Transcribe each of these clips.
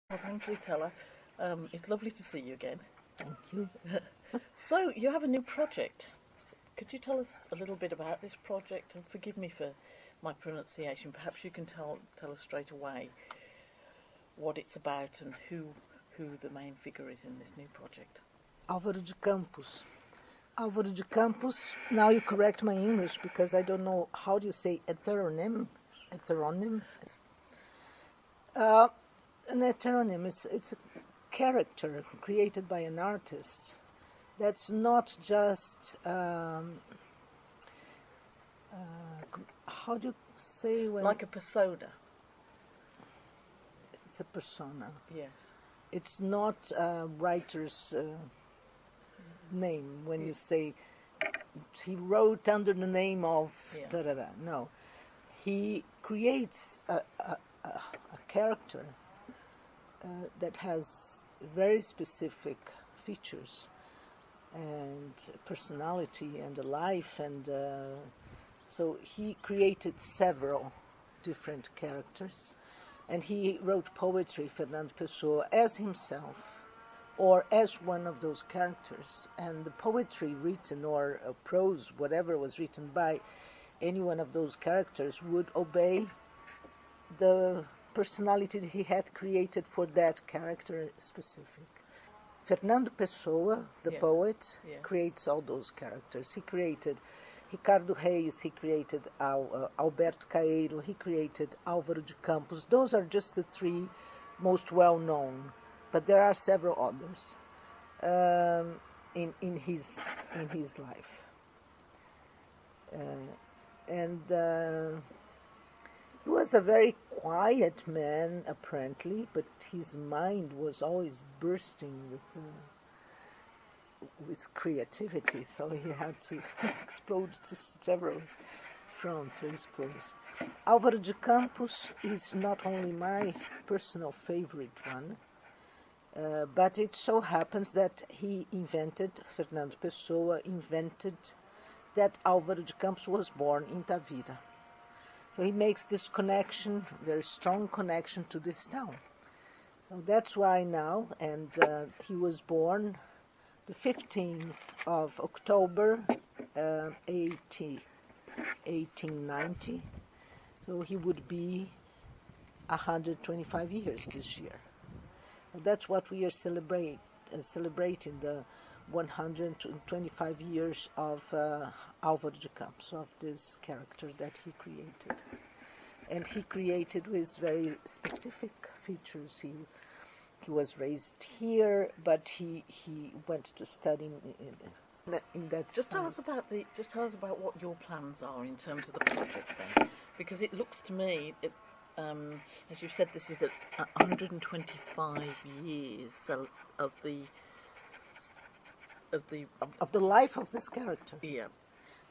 Well, thank you, Tela. It's lovely to see you again. Thank you. So, you have a new project. Could you tell us a little bit about this project? And forgive me for my pronunciation. Perhaps you can tell us straight away what it's about and who the main figure is in this new project. Álvaro de Campos. Álvaro de Campos, now you correct my English because I don't know, how do you say heteronym? Heteronym? An heteronym, it's a character created by an artist that's not just, how do you say when... Like a persona. It's a persona. Yes. It's not a writer's name when you say he wrote under the name of da-da-da. No. He creates a character that has very specific features and personality and a life, and so he created several different characters, and he wrote poetry, Fernando Pessoa, as himself or as one of those characters, and the poetry written or prose, whatever was written by any one of those characters, would obey the personality he had created for that character specific. Fernando Pessoa, the poet, creates all those characters. He created Ricardo Reis, he created Alberto Caeiro, he created Álvaro de Campos. Those are just the three most well-known, but there are several others in his life. He was a very quiet man, apparently, but his mind was always bursting with creativity, so he had to explode to several fronts, I suppose. Álvaro de Campos is not only my personal favorite one, but it so happens that Fernando Pessoa invented that Álvaro de Campos was born in Tavira. So he makes this connection, very strong connection to this town. So that's why now, and he was born the 15th of October, 1890. So he would be 125 years this year. So that's what we are celebrating, the 125 years of Álvaro de Campos, of this character that he created. And he created with very specific features. He was raised here, but he went to study in that. Just tell us about what your plans are in terms of the project then, because it looks to me, as you said, this is 125 years of the life of this character. Yeah,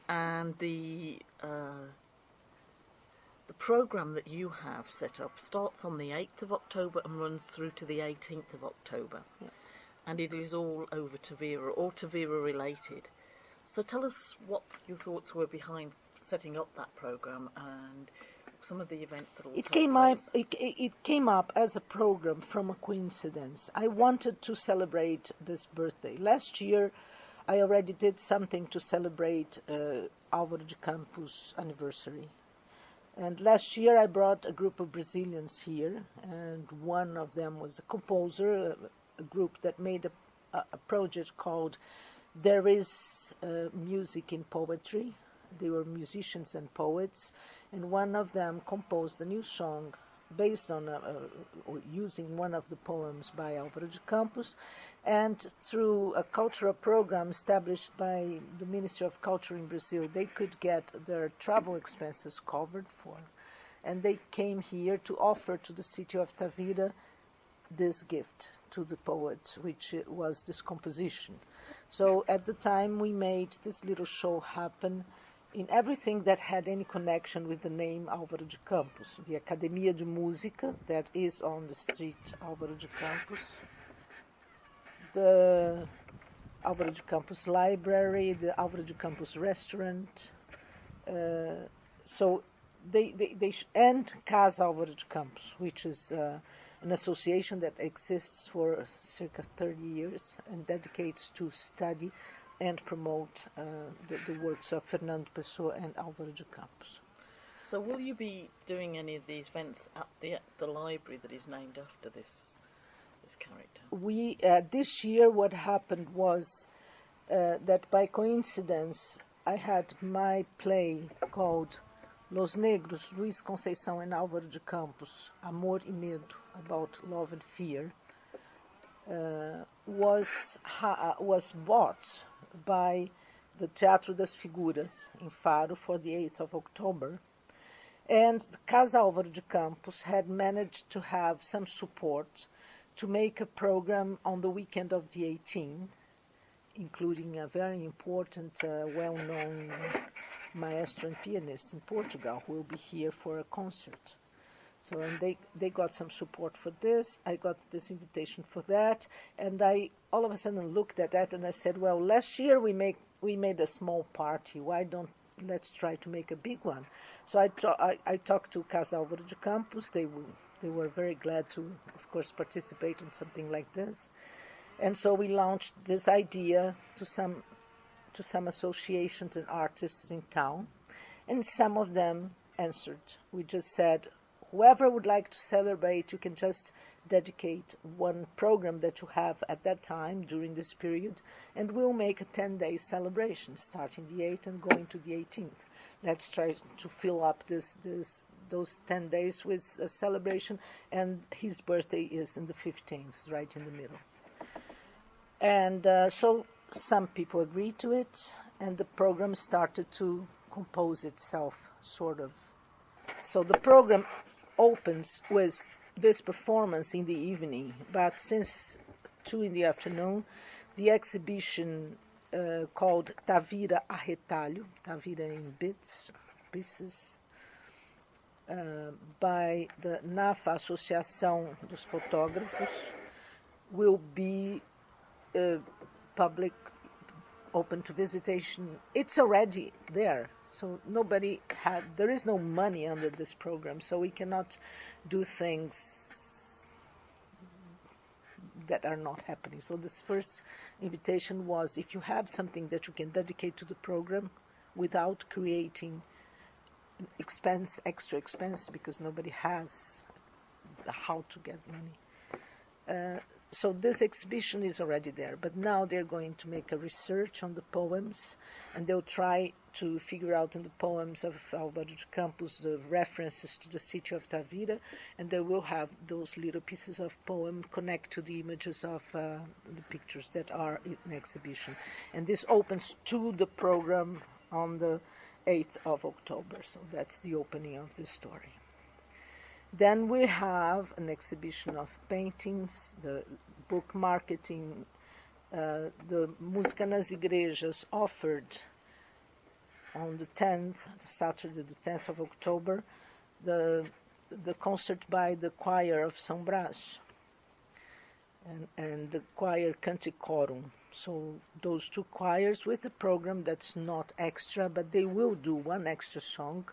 and the program that you have set up starts on the 8th of October and runs through to the 18th of October, and it is all over Tavira, or Tavira related. So tell us what your thoughts were behind setting up that program and some of the events that will take place. It came up as a program from a coincidence. I wanted to celebrate this birthday. Last year, I already did something to celebrate Álvaro de Campos' anniversary. And last year, I brought a group of Brazilians here, and one of them was a composer, a group that made a project called There Is Music in Poetry. They were musicians and poets, and one of them composed a new song based on using one of the poems by Álvaro de Campos, and through a cultural program established by the Ministry of Culture in Brazil, they could get their travel expenses covered for, and they came here to offer to the city of Tavira this gift to the poet, which was this composition. So at the time we made this little show happen in everything that had any connection with the name Álvaro de Campos. The Academia de Música, that is on the street Álvaro de Campos. The Álvaro de Campos Library, the Álvaro de Campos Restaurant. So they and Casa Álvaro de Campos, which is an association that exists for circa 30 years and dedicates to study and promote the works of Fernando Pessoa and Álvaro de Campos. So will you be doing any of these events at the library that is named after this character? We this year what happened was that by coincidence I had my play called Los Negros, Luís Conceição and Álvaro de Campos, Amor e Medo, about love and fear, was bought by the Teatro das Figuras in Faro for the 8th of October. And Casa Álvaro de Campos had managed to have some support to make a program on the weekend of the 18th, including a very important, well-known maestro and pianist in Portugal who will be here for a concert. So, and they got some support for this. I got this invitation for that, and I all of a sudden looked at that and I said, well, last year we made a small party. Why don't let's try to make a big one? So I talked to Casa Álvaro de Campos. They were very glad to, of course, participate in something like this, and so we launched this idea to some associations and artists in town, and some of them answered. We just said, whoever would like to celebrate, you can just dedicate one program that you have at that time during this period, and we'll make a 10-day celebration starting the 8th and going to the 18th. Let's try to fill up those 10 days with a celebration, and his birthday is in the 15th, right in the middle. And so some people agreed to it, and the program started to compose itself, sort of. So the program opens with this performance in the evening, but since 2 in the afternoon, the exhibition called Tavira a retalho, Tavira in pieces, by the NAFA Associação dos Fotógrafos, will be public, open to visitation. It's already there. So there is no money under this program, so we cannot do things that are not happening. So this first invitation was, if you have something that you can dedicate to the program without creating extra expense, because nobody has how to get money. So this exhibition is already there, but now they're going to make a research on the poems, and they'll try to figure out in the poems of Álvaro de Campos the references to the city of Tavira, and they will have those little pieces of poem connect to the images of the pictures that are in the exhibition. And this opens to the program on the 8th of October, so that's the opening of the story. Then we have an exhibition of paintings, the book marketing, the Música nas Igrejas offered on the 10th, Saturday the 10th of October, the concert by the choir of São Brás and the choir Canticorum. So those two choirs with a program that's not extra, but they will do one extra song,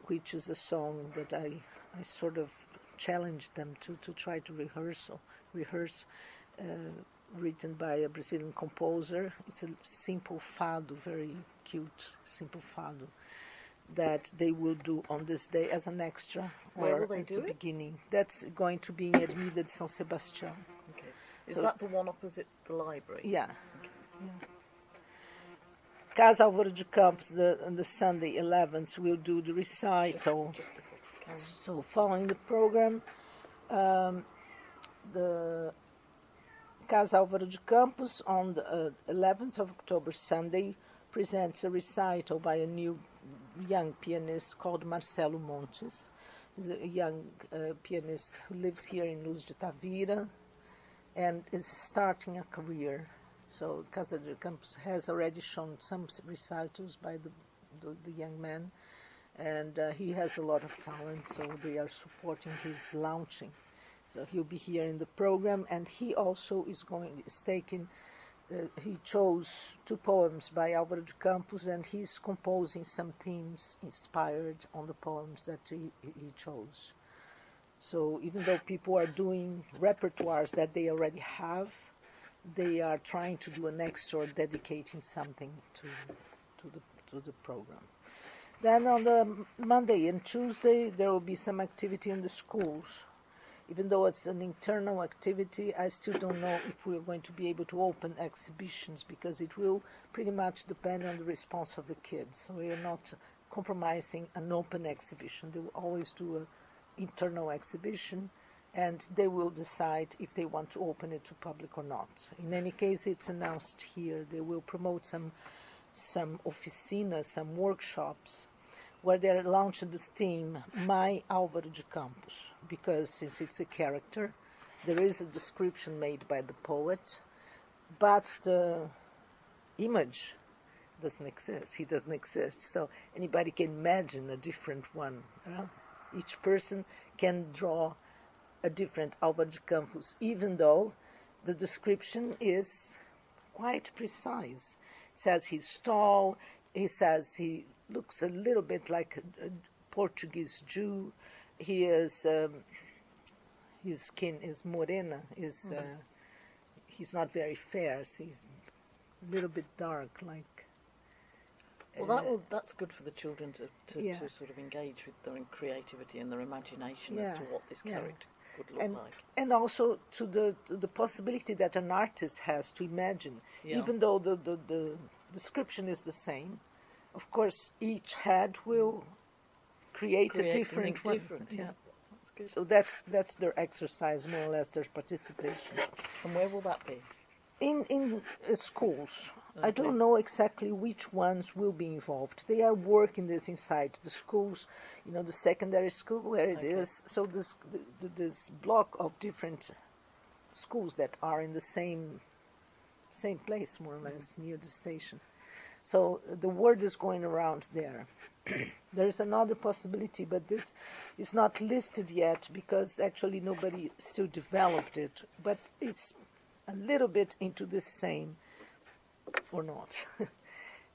which is a song that I sort of challenged them to try to rehearse, written by a Brazilian composer. It's a simple fado, very cute, simple fado, that they will do on this day as an extra. Where will they at do the it? beginning. That's going to be in Ermida de São Sebastião. Okay. Is So- that the one opposite the library? Yeah. Casa Álvaro de Campos, on the Sunday 11th, will do the recital. Just a second. Carry on. So following the program, the Casa Álvaro de Campos on the 11th of October, Sunday, presents a recital by a new young pianist called Marcelo Montes. He's a young pianist who lives here in Luz de Tavira and is starting a career. So Casa de Campos has already shown some recitals by the young man, and he has a lot of talent, so they are supporting his launching. So he'll be here in the program, and he also he chose 2 poems by Álvaro de Campos, and he's composing some themes inspired on the poems that he chose. So even though people are doing repertoires that they already have, they are trying to do an extra or dedicating something to the program. Then on the Monday and Tuesday, there will be some activity in the schools. Even though it's an internal activity, I still don't know if we're going to be able to open exhibitions, because it will pretty much depend on the response of the kids. So we are not compromising an open exhibition. They will always do an internal exhibition, and they will decide if they want to open it to public or not. In any case, it's announced here. They will promote some oficinas, some workshops, where they're launching the theme, My Álvaro de Campos, because since it's a character, there is a description made by the poet, but the image doesn't exist. He doesn't exist. So anybody can imagine a different one. Each person can draw a different Álvaro de Campos, even though the description is quite precise. It says he's tall, he says he looks a little bit like a Portuguese Jew. He is, his skin is morena, he's not very fair, so he's a little bit dark, like... Well, that's good for the children to sort of engage with their creativity and their imagination as to what this character would look like. And also to the possibility that an artist has to imagine, even though the description is the same. Of course, each head will create a different one. Yeah, that's good. So that's their exercise, more or less, their participation. And where will that be? In schools. Okay. I don't know exactly which ones will be involved. They are working this inside the schools, the secondary school where it is. So this block of different schools that are in the same place, more or less, near the station. So the word is going around there. There is another possibility, but this is not listed yet because actually nobody still developed it. But it's a little bit into the same, or not.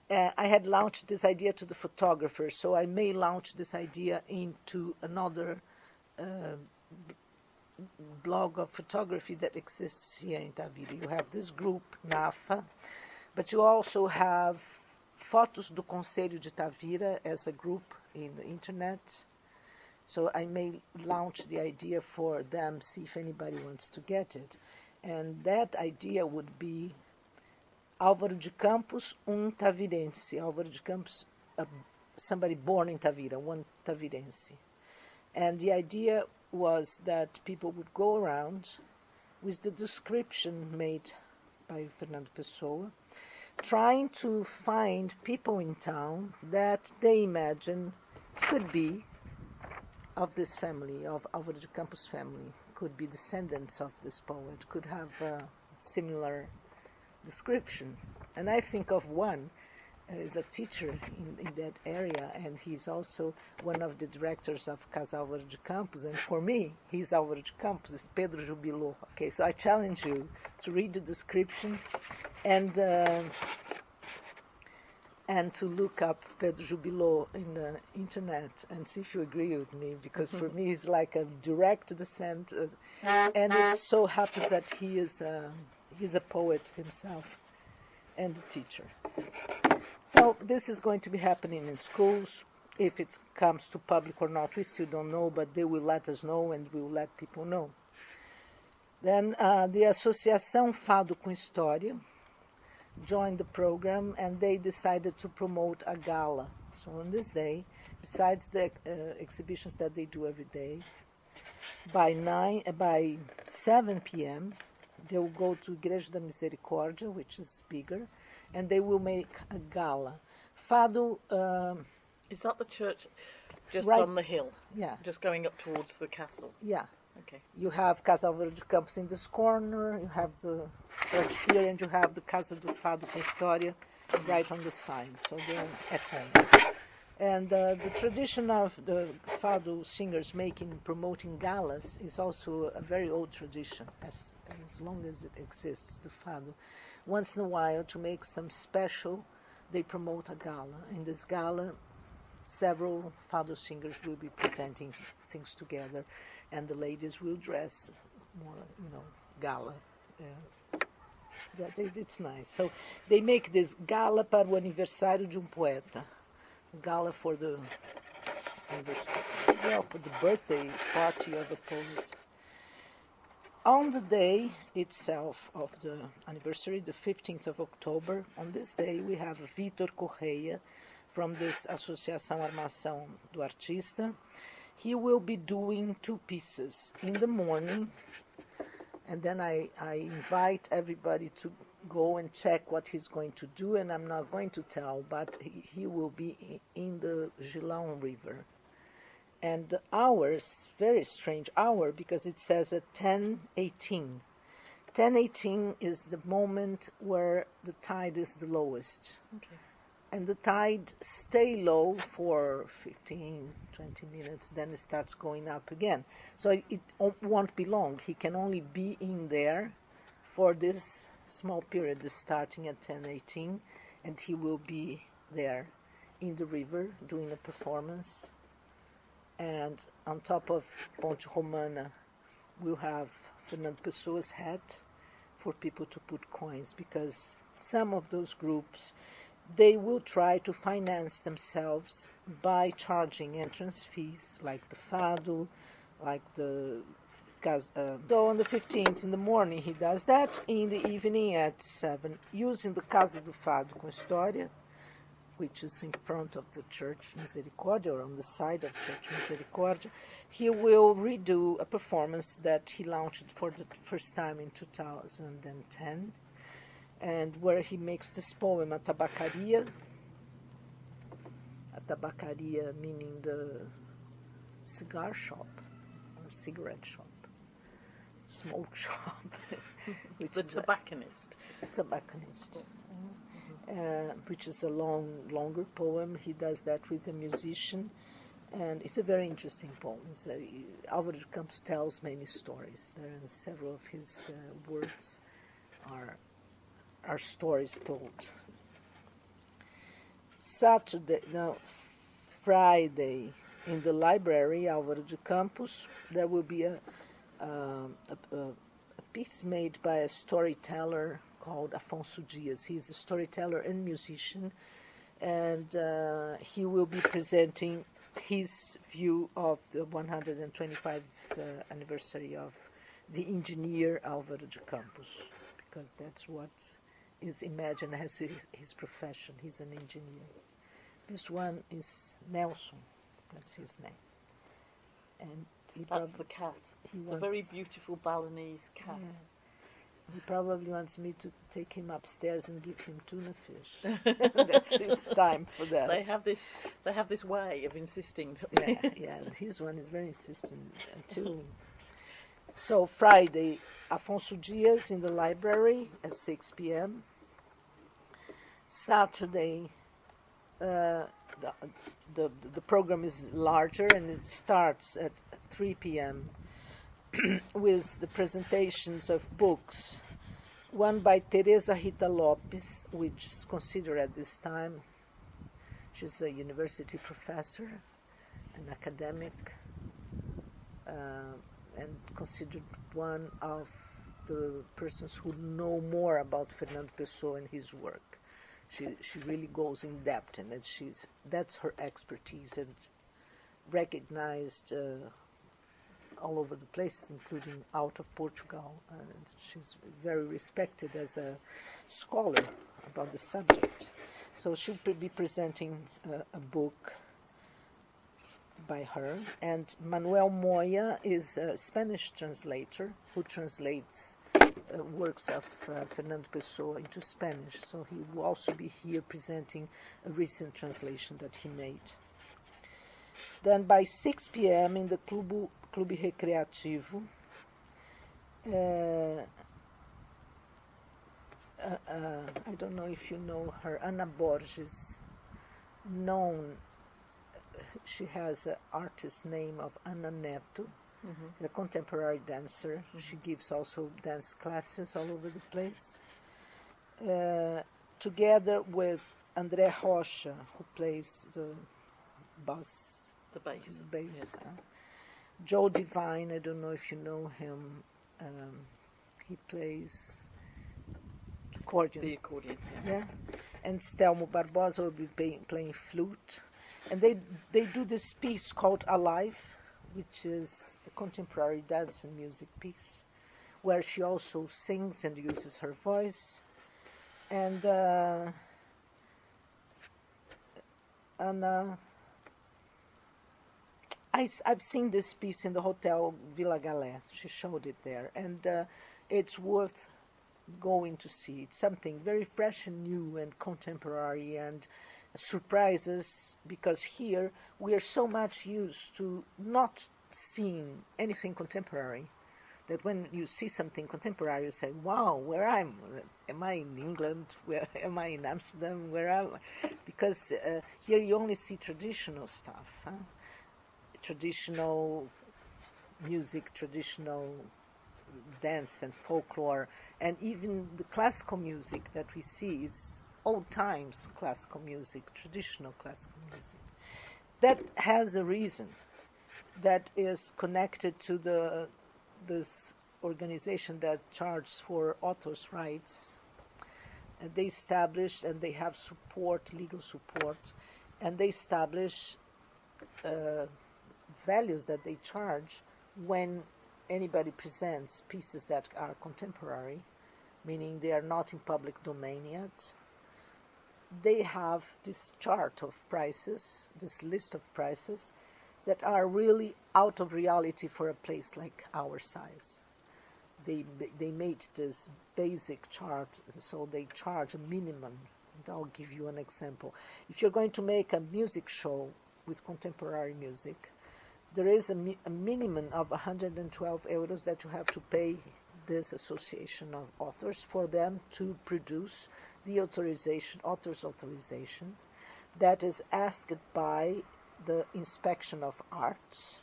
I had launched this idea to the photographers, so I may launch this idea into another blog of photography that exists here in Tavira. You have this group, NAFA, but you also have Fotos do Conselho de Tavira as a group in the internet. So I may launch the idea for them, see if anybody wants to get it. And that idea would be Álvaro de Campos, tavirense. Álvaro de Campos, somebody born in Tavira, one tavirense. And the idea was that people would go around with the description made by Fernando Pessoa, trying to find people in town that they imagine could be of this family, of Álvaro de Campos' family, could be descendants of this poet, could have a similar description. And I think of one is a teacher in that area, and he's also one of the directors of Casa Álvaro de Campos, and for me, he's Álvaro de Campos, it's Pedro Jubiló. Okay, so I challenge you to read the description and to look up Pedro Jubiló in the internet and see if you agree with me, because for me it's like a direct descent, and it so happens that he's a poet himself and a teacher. So this is going to be happening in schools. If it comes to public or not, we still don't know, but they will let us know and we will let people know. Then the Associação Fado com História joined the program, and they decided to promote a gala. So on this day, besides the exhibitions that they do every day, by 7 p.m., they will go to Igreja da Misericórdia, which is bigger, and they will make a gala. Fado... is that the church just right on the hill? Yeah. Just going up towards the castle? Yeah. Okay. You have Casa Álvaro de Campos in this corner, you have the church here, and you have the Casa do Fado com História right on the side, so they're at home. And the tradition of the Fado singers promoting galas is also a very old tradition, as long as it exists, the Fado. Once in a while, to make some special, they promote a gala. In this gala, several Fado singers will be presenting things together. and the ladies will dress more, gala. It's nice. So they make this gala para o aniversário de poeta, gala for the birthday party of a poet. On the day itself of the anniversary, the 15th of October, on this day we have Vitor Correia from this Associação Armação do Artista. He will be doing 2 pieces in the morning, and then I invite everybody to go and check what he's going to do, and I'm not going to tell, but he will be in the Gilão River. And the hours, very strange hour, because it says at 10:18. 10:18 is the moment where the tide is the lowest. Okay. And the tide stay low for 15, 20 minutes, then it starts going up again. So it won't be long. He can only be in there for this small period, starting at 10:18, and he will be there in the river doing a performance. And on top of Ponte Romana, we'll have Fernando Pessoa's hat for people to put coins, because some of those groups, they will try to finance themselves by charging entrance fees, like the Fado, like the... So on the 15th in the morning he does that, in the evening at 7, using the Casa do Fado com História, which is in front of the Church Misericórdia, or on the side of Church Misericórdia, he will redo a performance that he launched for the first time in 2010, and where he makes this poem, A Tabacaria meaning the cigar shop, or cigarette shop, smoke shop. The tobacconist. Which is a longer poem. He does that with a musician, and it's a very interesting poem. Álvaro de Campos tells many stories. There are several of his works are stories told. Friday, in the library, Álvaro de Campos, there will be a piece made by a storyteller called Afonso Dias. He's a storyteller and musician, and he will be presenting his view of the 125th anniversary of the engineer Álvaro de Campos, because that's what is imagined as his profession. He's an engineer. This one is Nelson, that's his name. And that's the cat. It's a very beautiful Balinese cat. Yeah. He probably wants me to take him upstairs and give him tuna fish. That's his time for that. They have this way of insisting. Yeah. His one is very insistent too. So Friday, Afonso Dias in the library at 6 p.m. Saturday, the program is larger, and it starts at 3 p.m. with the presentations of books. One by Teresa Rita Lopes, which is considered at this time, she's a university professor, an academic, and considered one of the persons who know more about Fernando Pessoa and his work. She really goes in depth, and that's her expertise, and recognized all over the place, including out of Portugal. And she's very respected as a scholar about the subject. So she'll be presenting a book by her. And Manuel Moya is a Spanish translator who translates works of Fernando Pessoa into Spanish. So he will also be here presenting a recent translation that he made. Then by 6 p.m. in the Clube Recreativo, I don't know if you know her, Ana Borges, she has an artist name of Ana Neto, a contemporary dancer. She gives also dance classes all over the place, together with André Rocha, who plays the bass. Yes. Joe Divine, I don't know if you know him. He plays accordion. The accordion. Yeah. And Stelmo Barbosa will be playing flute. And they do this piece called Alive, which is a contemporary dance and music piece, where she also sings and uses her voice. And I've seen this piece in the Hotel Villa Galé. She showed it there. And it's worth going to see. It's something very fresh and new and contemporary and surprises, because here we are so much used to not seeing anything contemporary that when you see something contemporary you say, wow, where am I in England? Where am I in Amsterdam? Where am I? Because here you only see traditional stuff, traditional music, traditional dance and folklore, and even the classical music that we see is old times classical music, traditional classical music. That has a reason that is connected to this organization that charges for authors' rights. And they established, and they have support, legal support, and they establish values that they charge when anybody presents pieces that are contemporary, meaning they are not in public domain yet. They have this chart of prices, this list of prices, that are really out of reality for a place like our size. They made this basic chart, so they charge a minimum. And I'll give you an example. If you're going to make a music show with contemporary music, there is a minimum of 112 euros that you have to pay this association of authors for them to produce the author's authorization that is asked by the inspection of arts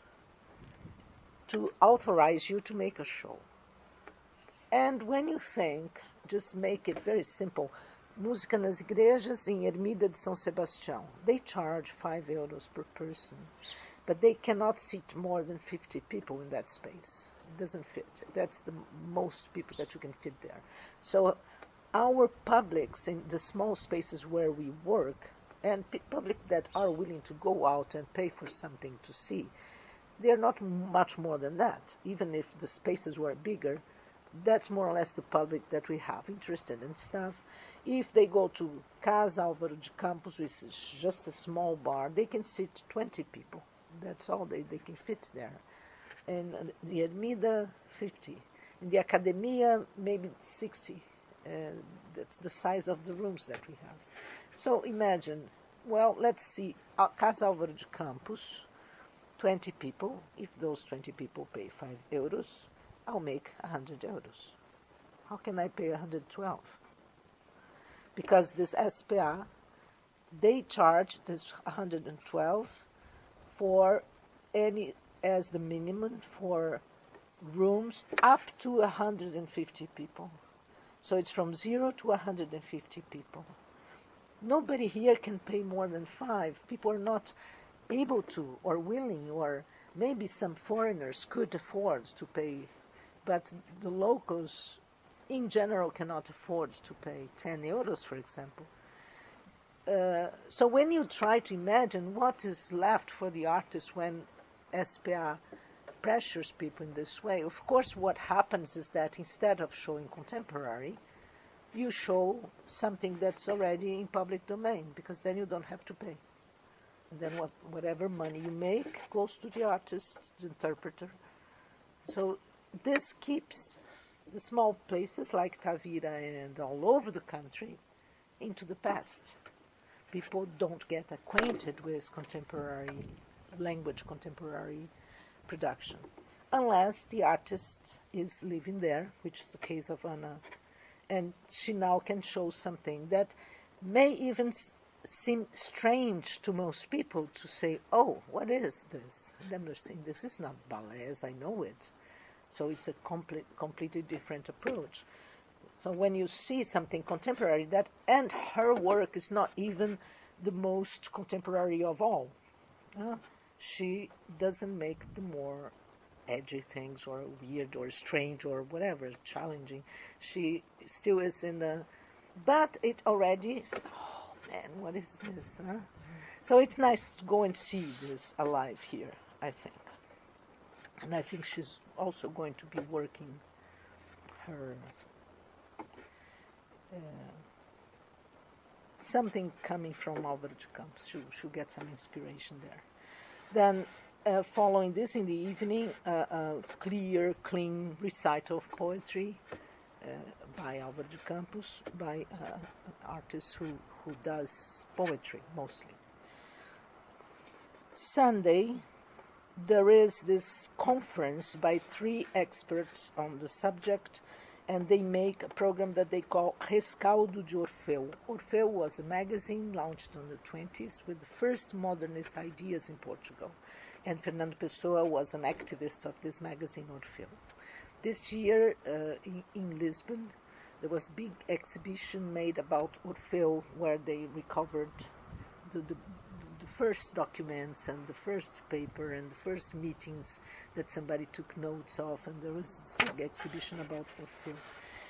to authorize you to make a show. And when you think, just make it very simple, Música nas Igrejas em Ermida de São Sebastião, they charge 5 euros per person, but they cannot seat more than 50 people in that space. It doesn't fit. That's the most people that you can fit there. So our publics in the small spaces where we work, and public that are willing to go out and pay for something to see, they're not much more than that. Even if the spaces were bigger, that's more or less the public that we have interested in stuff. If they go to Casa Álvaro de Campos, which is just a small bar, they can sit 20 people. That's all they can fit there. And the Ermida, 50. In the Academia, maybe 60. That's the size of the rooms that we have. So imagine, well, let's see, Casa Álvaro de Campos, 20 people. If those 20 people pay 5 euros, I'll make 100 euros. How can I pay 112? Because this SPA, they charge this 112 for any, as the minimum for rooms up to 150 people. So it's from 0 to 150 people. Nobody here can pay more than 5. People are not able to or willing, or maybe some foreigners could afford to pay, but the locals in general cannot afford to pay 10 euros, for example. So when you try to imagine what is left for the artist when SPA pressures people in this way, of course what happens is that instead of showing contemporary, you show something that's already in public domain, because then you don't have to pay. And then whatever money you make goes to the artist, the interpreter. So this keeps the small places like Tavira and all over the country into the past. People don't get acquainted with contemporary language, contemporary production, unless the artist is living there, which is the case of Anna. And she now can show something that may even seem strange to most people to say, oh, what is this? And then they're saying, this is not ballet as I know it. So it's a completely different approach. So when you see something contemporary, that, and her work is not even the most contemporary of all. She doesn't make the more edgy things or weird or strange or whatever, challenging. She still is in the... But it already... Oh, man, what is this, huh? So it's nice to go and see this alive here, I think. And I think she's also going to be working her... something coming from Álvaro de Campos. She'll get some inspiration there. Then, following this in the evening, a clear, clean recital of poetry by Álvaro de Campos, by an artist who does poetry mostly. Sunday, there is this conference by 3 experts on the subject, and they make a program that they call Rescaldo de Orfeu. Orfeu was a magazine launched in the 1920s with the first modernist ideas in Portugal, and Fernando Pessoa was an activist of this magazine, Orfeu. This year in Lisbon, there was a big exhibition made about Orfeu where they recovered the first documents and the first paper and the first meetings that somebody took notes of, and there was this big exhibition about Orfeu,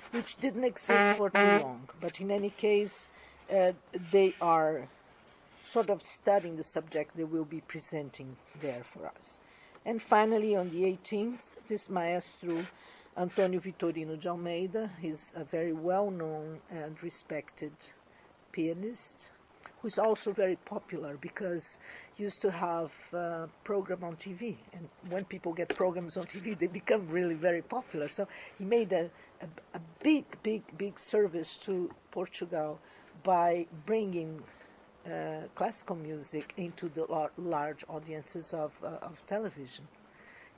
which didn't exist for too long. But in any case, they are sort of studying the subject they will be presenting there for us. And finally, on the 18th, this maestro, Antônio Vitorino de Almeida, he's a very well-known and respected pianist, who's also very popular because he used to have a program on TV. And when people get programs on TV, they become really very popular. So he made a big service to Portugal by bringing classical music into the large audiences of television.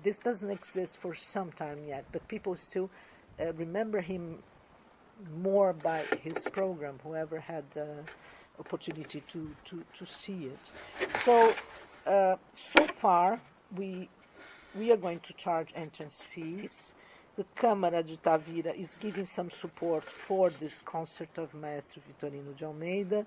This doesn't exist for some time yet, but people still remember him more by his program, whoever had opportunity to see it. So so far we are going to charge entrance fees. The Câmara de Tavira is giving some support for this concert of Maestro Vitorino de Almeida.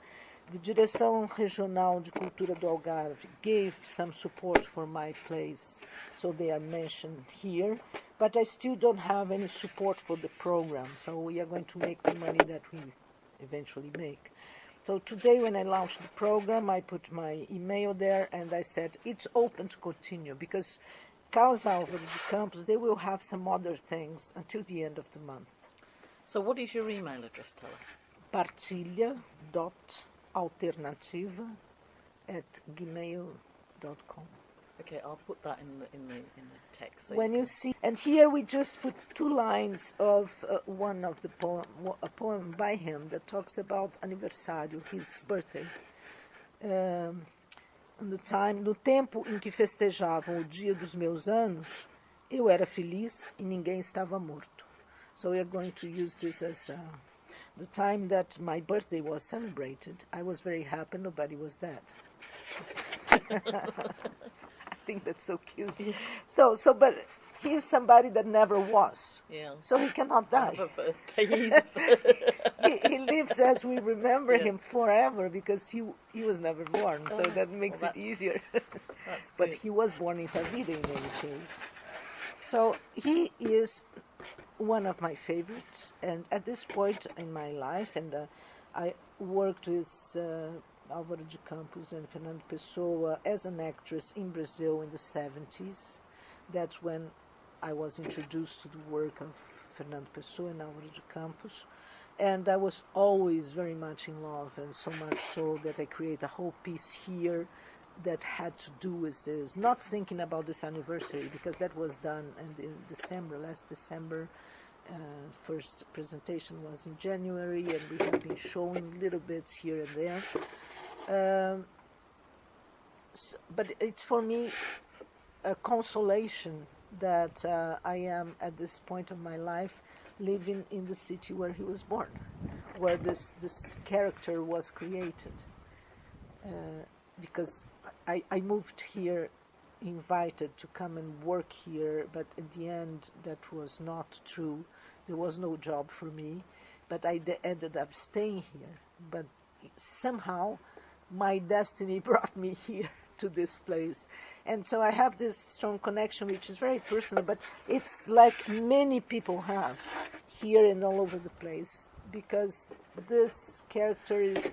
The Direção Regional de Cultura do Algarve gave some support for my place, so they are mentioned here. But I still don't have any support for the program, so we are going to make the money that we eventually make. So today when I launched the program, I put my email there and I said it's open to continue because Causa Álvaro de Campos, they will have some other things until the end of the month. So what is your email address, Tela? partilha.alternativa@gmail.com. Okay, I'll put that in the text. So When you see, and here we just put 2 lines of one of the a poem by him that talks about aniversário, his birthday. No tempo em que festejavam o dia dos meus anos, eu era feliz e ninguém estava morto. So we are going to use this as the time that my birthday was celebrated. I was very happy, nobody was dead. I think that's so cute. So, but he is somebody that never was. Yeah. So he cannot die. Have a birthday either. He lives as we remember him forever because he was never born. So that makes it easier. That's But good. he was born in Tavira in any case. So he is one of my favorites. And at this point in my life, and I worked with Álvaro de Campos and Fernando Pessoa as an actress in Brazil in the 70s. That's when I was introduced to the work of Fernando Pessoa and Álvaro de Campos. And I was always very much in love, and so much so that I created a whole piece here that had to do with this, not thinking about this anniversary, because that was done in December, last December. First presentation was in January, and we have been showing little bits here and there. But it's for me a consolation that I am at this point of my life living in the city where he was born, where this character was created. Because I moved here invited to come and work here, but in the end that was not true. There was no job for me, but I ended up staying here. But somehow my destiny brought me here to this place. And so I have this strong connection, which is very personal, but it's like many people have here and all over the place, because this character is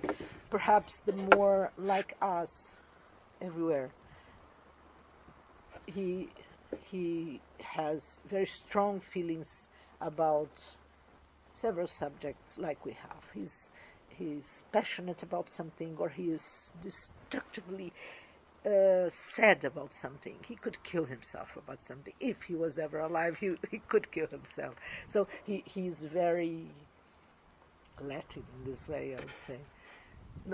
perhaps the more like us everywhere. He has very strong feelings about several subjects like we have. He's passionate about something, or he is destructively sad about something. He could kill himself about something. If he was ever alive, he could kill himself. So he's very Latin in this way, I would say.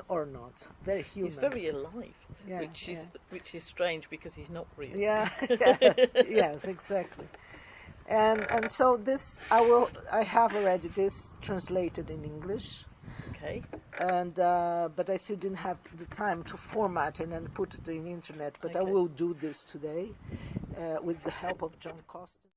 Or not. Very human. He's very alive, Yeah, which is strange because he's not real. Yeah, yes, exactly. And so this I have already this translated in English. Okay. And but I still didn't have the time to format it and put it in the internet. But I Okay. will do this today with the help of John Costa.